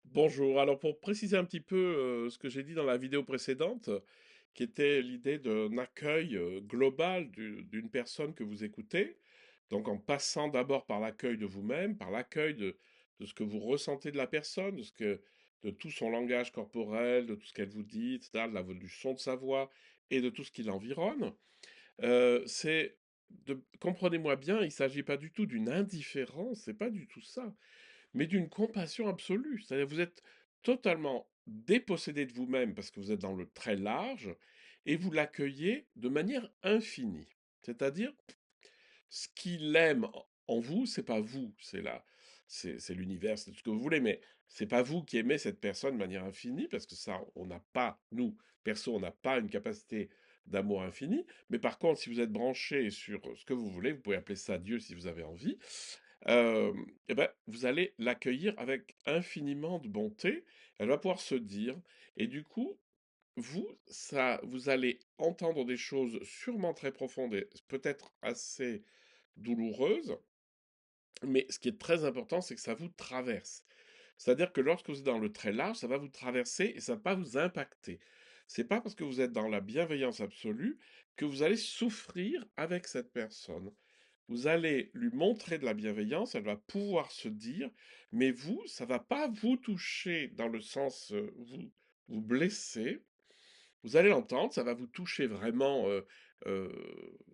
Bonjour. Alors pour préciser un petit peu ce que j'ai dit dans la vidéo précédente, qui était l'idée d'un accueil global d'une personne que vous écoutez, donc en passant d'abord par l'accueil de vous-même, par l'accueil de ce que vous ressentez de la personne, de tout son langage corporel, de tout ce qu'elle vous dit, etc., du son de sa voix et de tout ce qui l'environne. Comprenez-moi bien, il ne s'agit pas du tout d'une indifférence, c'est pas du tout ça, mais d'une compassion absolue. C'est-à-dire vous êtes totalement dépossédé de vous-même parce que vous êtes dans le très large et vous l'accueillez de manière infinie. C'est-à-dire, ce qu'il aime en vous, c'est pas vous, c'est l'univers, c'est tout ce que vous voulez, mais c'est pas vous qui aimez cette personne de manière infinie parce que ça, on n'a pas, nous, perso, on n'a pas une capacité d'amour infini. Mais par contre, si vous êtes branché sur ce que vous voulez, vous pouvez appeler ça Dieu si vous avez envie, et ben, vous allez l'accueillir avec infiniment de bonté. Elle va pouvoir se dire, et du coup, vous allez entendre des choses sûrement très profondes et peut-être assez douloureuses, mais ce qui est très important, c'est que ça vous traverse. C'est-à-dire que lorsque vous êtes dans le très large, ça va vous traverser et ça va pas vous impacter. C'est pas parce que vous êtes dans la bienveillance absolue que vous allez souffrir avec cette personne. Vous allez lui montrer de la bienveillance, elle va pouvoir se dire, mais vous, ça va pas vous toucher dans le sens, vous blesser. Vous allez l'entendre, ça va vous toucher vraiment,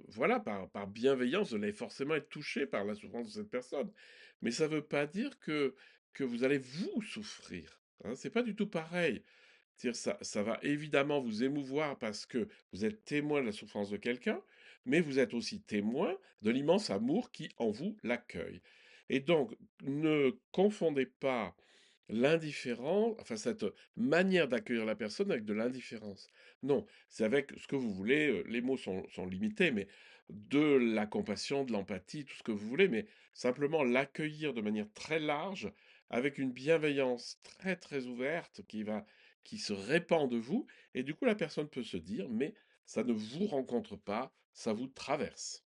voilà, par bienveillance. Vous allez forcément être touché par la souffrance de cette personne. Mais ça ne veut pas dire que vous allez vous souffrir, hein. C'est pas du tout pareil. C'est-à-dire ça va évidemment vous émouvoir parce que vous êtes témoin de la souffrance de quelqu'un, mais vous êtes aussi témoin de l'immense amour qui, en vous, l'accueille. Et donc, ne confondez pas enfin cette manière d'accueillir la personne avec de l'indifférence. Non, c'est avec ce que vous voulez, les mots sont limités, mais de la compassion, de l'empathie, tout ce que vous voulez, mais simplement l'accueillir de manière très large, avec une bienveillance très très ouverte qui se répand de vous, et du coup la personne peut se dire, mais ça ne vous rencontre pas, ça vous traverse.